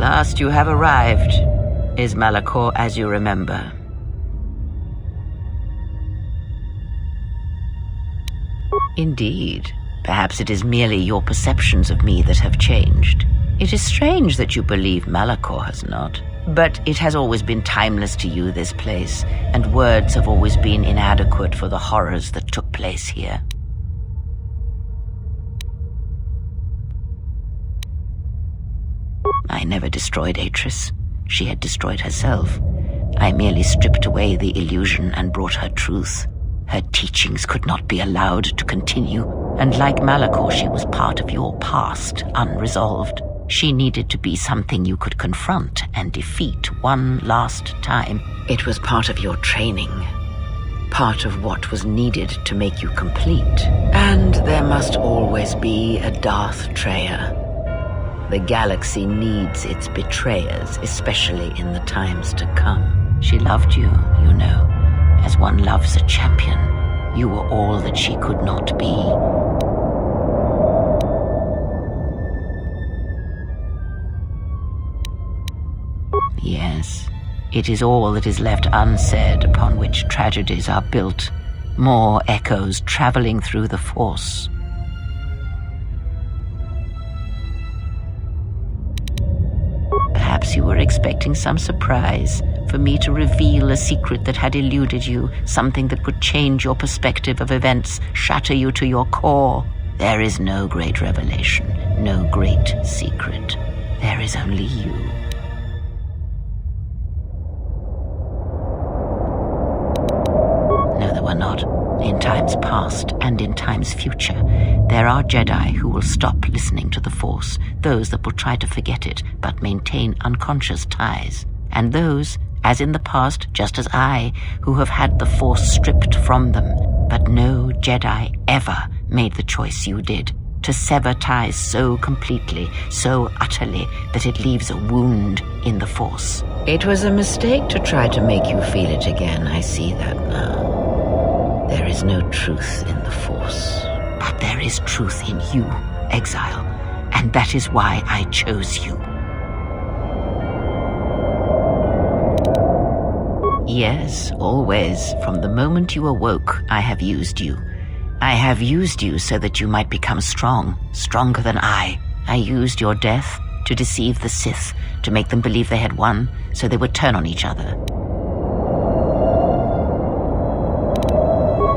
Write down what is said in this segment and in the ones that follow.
last you have arrived. Is Malachor as you remember? Indeed. Perhaps it is merely your perceptions of me that have changed. It is strange that you believe Malachor has not. But it has always been timeless to you, this place, and words have always been inadequate for the horrors that took place here. I never destroyed Atris. She had destroyed herself. I merely stripped away the illusion and brought her truth. Her teachings could not be allowed to continue, and like Malachor, she was part of your past, unresolved. She needed to be something you could confront and defeat one last time. It was part of your training, part of what was needed to make you complete. And there must always be a Darth Traya. The galaxy needs its betrayers, especially in the times to come. She loved you, you know, as one loves a champion. You were all that she could not be. Yes, it is all that is left unsaid upon which tragedies are built. More echoes traveling through the Force. Perhaps you were expecting some surprise, for me to reveal a secret that had eluded you, something that would change your perspective of events, shatter you to your core. There is no great revelation, no great secret. There is only you. No, there were not. In times past and in times future, there are Jedi who will stop listening to the Force, those that will try to forget it but maintain unconscious ties, and those, as in the past, just as I, who have had the Force stripped from them. But no Jedi ever made the choice you did, to sever ties so completely, so utterly, that it leaves a wound in the Force. It was a mistake to try to make you feel it again, I see that now. There is no truth in the Force, but there is truth in you, Exile, and that is why I chose you. Yes, always. From the moment you awoke, I have used you. I have used you so that you might become strong, stronger than I. I used your death to deceive the Sith, to make them believe they had won, so they would turn on each other.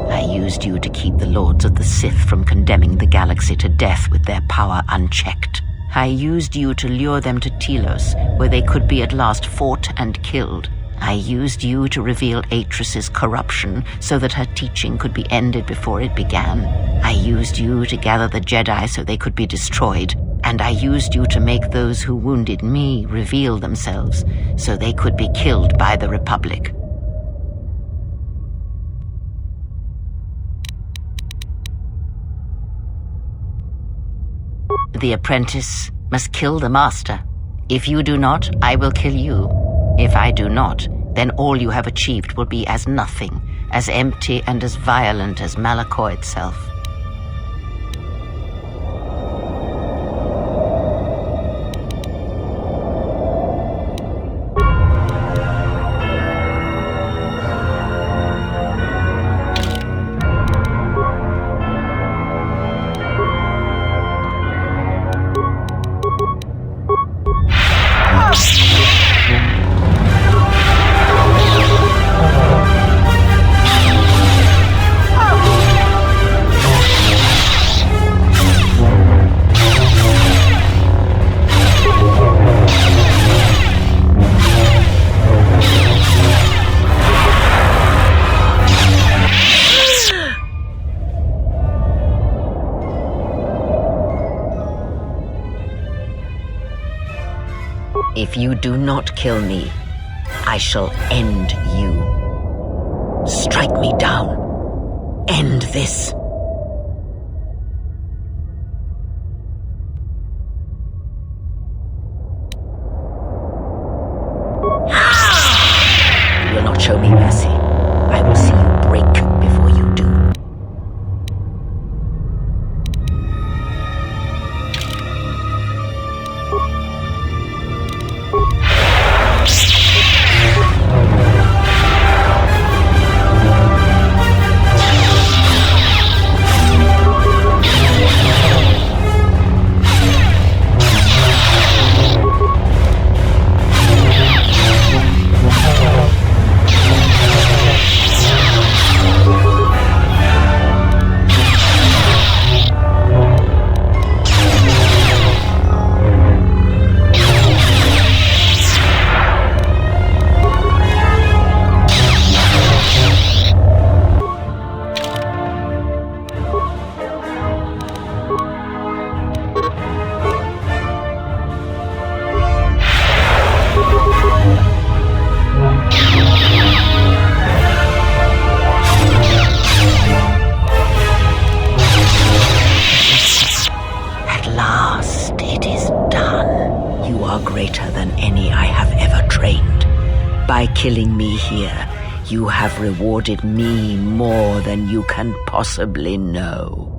I used you to keep the Lords of the Sith from condemning the galaxy to death with their power unchecked. I used you to lure them to Telos, where they could be at last fought and killed. I used you to reveal Atris's corruption so that her teaching could be ended before it began. I used you to gather the Jedi so they could be destroyed. And I used you to make those who wounded me reveal themselves so they could be killed by the Republic. The apprentice must kill the master. If you do not, I will kill you. If I do not, then all you have achieved will be as nothing, as empty and as violent as Malachor itself. If you do not kill me, I shall end you. Strike me down. End this. You will not show me mercy. I will see you break before you do. By killing me here, you have rewarded me more than you can possibly know.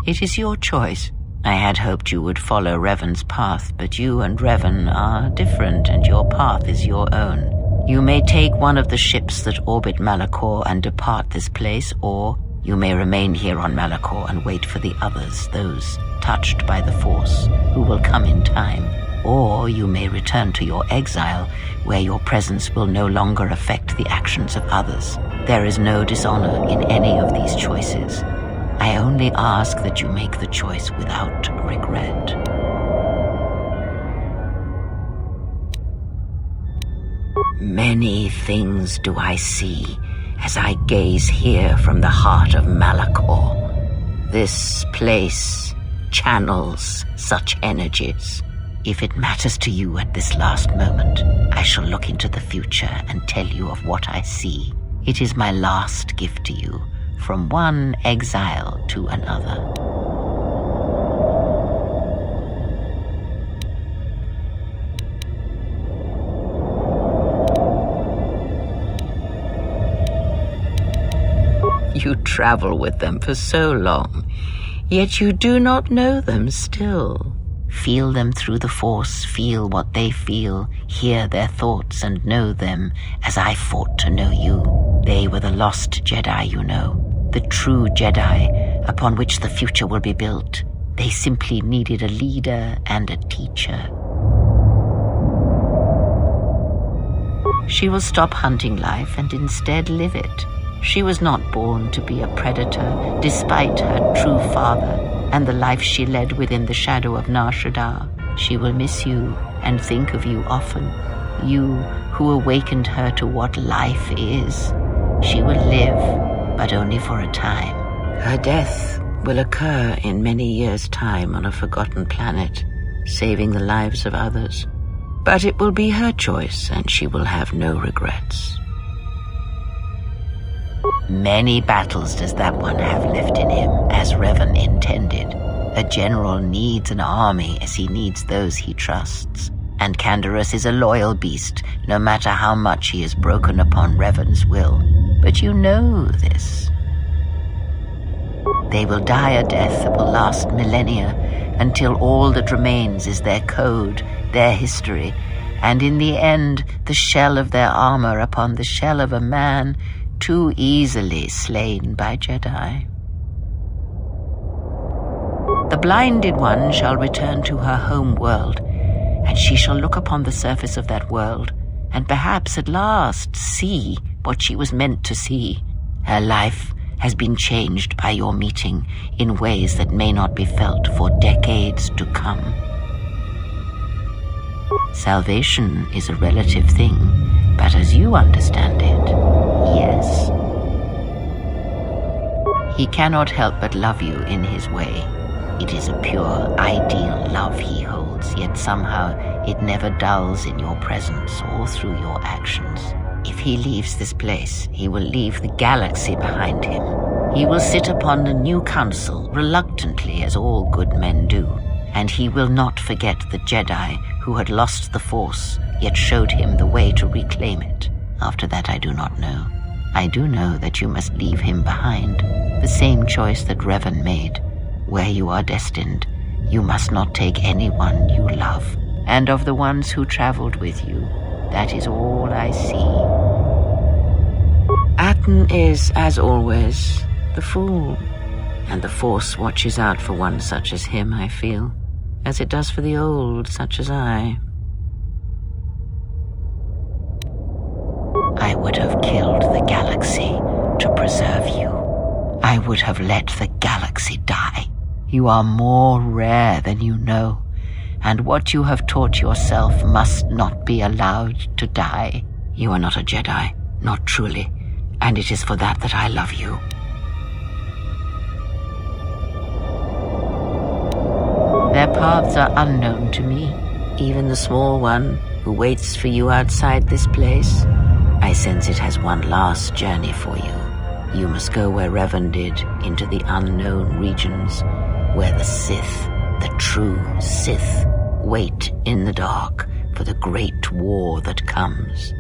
It is your choice. I had hoped you would follow Revan's path, but you and Revan are different, and your path is your own. You may take one of the ships that orbit Malachor and depart this place, or you may remain here on Malachor and wait for the others, those touched by the Force, who will come in time. Or you may return to your exile, where your presence will no longer affect the actions of others. There is no dishonor in any of these choices. I only ask that you make the choice without regret. Many things do I see as I gaze here from the heart of Malachor. This place channels such energies. If it matters to you at this last moment, I shall look into the future and tell you of what I see. It is my last gift to you, from one exile to another. You travel with them for so long, yet you do not know them still. Feel them through the Force, feel what they feel, hear their thoughts and know them as I fought to know you. They were the lost Jedi, you know. The true Jedi upon which the future will be built. They simply needed a leader and a teacher. She will stop hunting life and instead live it. She was not born to be a predator, despite her true father and the life she led within the shadow of Nar Shaddaa. She will miss you and think of you often. You who awakened her to what life is. She will live, but only for a time. Her death will occur in many years' time on a forgotten planet, saving the lives of others. But it will be her choice, and she will have no regrets. Many battles does that one have left in him, as Revan intended. A general needs an army as he needs those he trusts. And Canderous is a loyal beast, no matter how much he has broken upon Revan's will. But you know this. They will die a death that will last millennia, until all that remains is their code, their history, and in the end, the shell of their armor upon the shell of a man too easily slain by Jedi. The blinded one shall return to her home world, and she shall look upon the surface of that world, and perhaps at last see what she was meant to see. Her life has been changed by your meeting in ways that may not be felt for decades to come. Salvation is a relative thing, but as you understand it, yes. He cannot help but love you in his way. It is a pure, ideal love he holds, yet somehow it never dulls in your presence or through your actions. If he leaves this place, he will leave the galaxy behind him. He will sit upon a new council, reluctantly as all good men do, and he will not forget the Jedi who had lost the Force, yet showed him the way to reclaim it. After that I do not know. I do know that you must leave him behind, the same choice that Revan made. Where you are destined, you must not take anyone you love. And of the ones who traveled with you, that is all I see. Atten is, as always, the fool. And the Force watches out for one such as him, I feel, as it does for the old such as I. I would have killed the galaxy to preserve you. I would have let the galaxy die. You are more rare than you know, and what you have taught yourself must not be allowed to die. You are not a Jedi, not truly, and it is for that that I love you. Their paths are unknown to me, even the small one who waits for you outside this place. I sense it has one last journey for you. You must go where Revan did, into the unknown regions, where the Sith The true Sith wait in the dark for the great war that comes.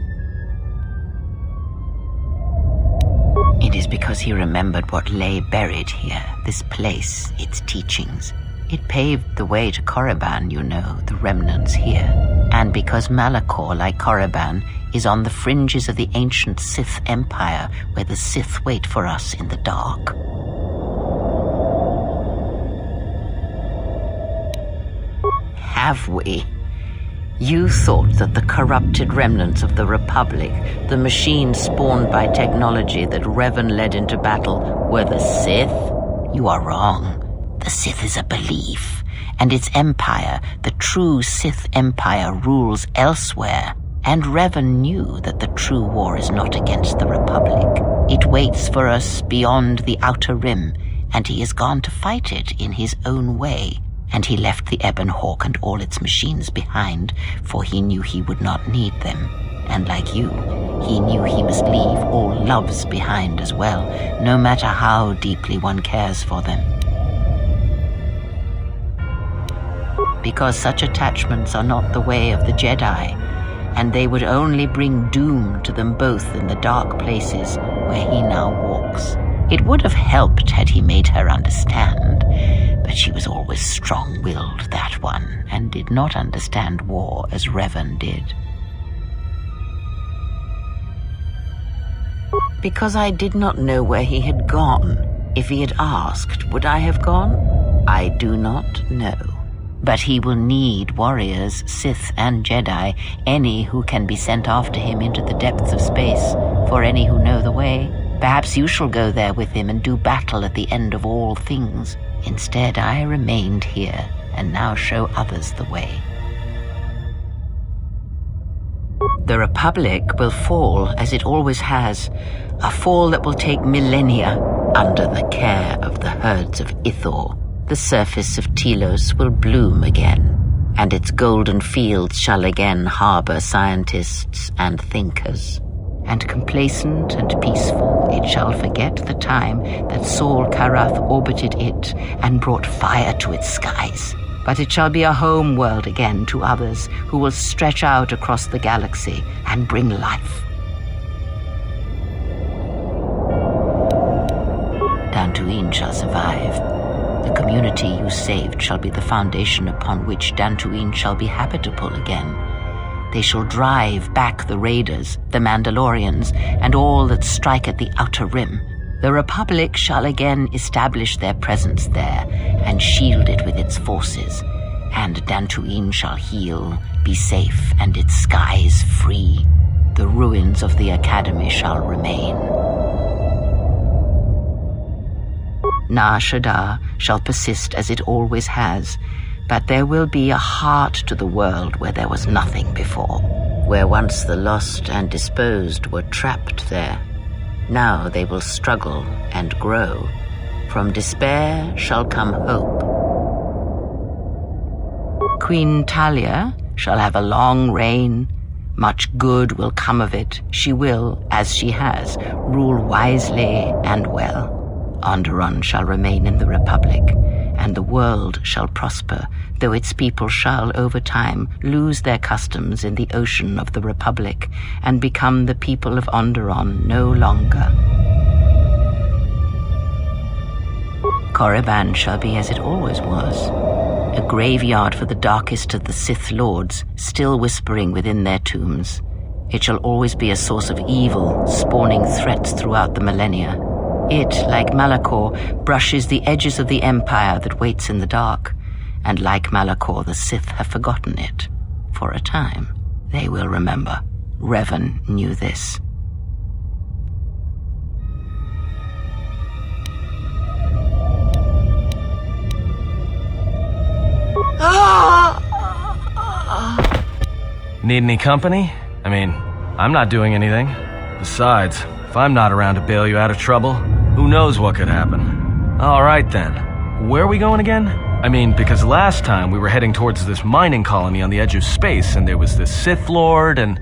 It is because he remembered what lay buried here, this place, its teachings. It paved the way to Korriban, you know, the remnants here. And because Malachor, like Korriban, is on the fringes of the ancient Sith Empire, where the Sith wait for us in the dark. Have we? You thought that the corrupted remnants of the Republic, the machines spawned by technology that Revan led into battle, were the Sith? You are wrong. The Sith is a belief, and its empire, the true Sith Empire, rules elsewhere. And Revan knew that the true war is not against the Republic. It waits for us beyond the Outer Rim, and he has gone to fight it in his own way. And he left the Ebon Hawk and all its machines behind, for he knew he would not need them. And like you, he knew he must leave all loves behind as well, no matter how deeply one cares for them. Because such attachments are not the way of the Jedi, and they would only bring doom to them both in the dark places where he now walks. It would have helped had he made her understand, but she was always strong-willed, that one, and did not understand war as Revan did. Because I did not know where he had gone. If he had asked, would I have gone? I do not know. But he will need warriors, Sith and Jedi, any who can be sent after him into the depths of space, for any who know the way. Perhaps you shall go there with him and do battle at the end of all things. Instead, I remained here, and now show others the way. The Republic will fall, as it always has, a fall that will take millennia under the care of the herds of Ithor. The surface of Telos will bloom again, and its golden fields shall again harbor scientists and thinkers. And complacent and peaceful, it shall forget the time that Saul Karath orbited it and brought fire to its skies. But it shall be a home world again to others who will stretch out across the galaxy and bring life. Dantooine shall survive. The community you saved shall be the foundation upon which Dantooine shall be habitable again. They shall drive back the Raiders, the Mandalorians, and all that strike at the Outer Rim. The Republic shall again establish their presence there and shield it with its forces. And Dantooine shall heal, be safe, and its skies free. The ruins of the Academy shall remain. Nar Shaddaa shall persist as it always has, but there will be a heart to the world where there was nothing before, where once the lost and disposed were trapped there. Now they will struggle and grow. From despair shall come hope. Queen Talia shall have a long reign. Much good will come of it. She will, as she has, rule wisely and well. Onderon shall remain in the Republic, and the world shall prosper, though its people shall, over time, lose their customs in the ocean of the Republic and become the people of Onderon no longer. Korriban shall be as it always was, a graveyard for the darkest of the Sith Lords, still whispering within their tombs. It shall always be a source of evil, spawning threats throughout the millennia. It, like Malachor, brushes the edges of the Empire that waits in the dark, and like Malachor, the Sith have forgotten it. For a time, they will remember. Revan knew this. Need any company? I mean, I'm not doing anything. Besides, if I'm not around to bail you out of trouble, who knows what could happen. All right then. Where are we going again? I mean, because last time we were heading towards this mining colony on the edge of space, and there was this Sith Lord, and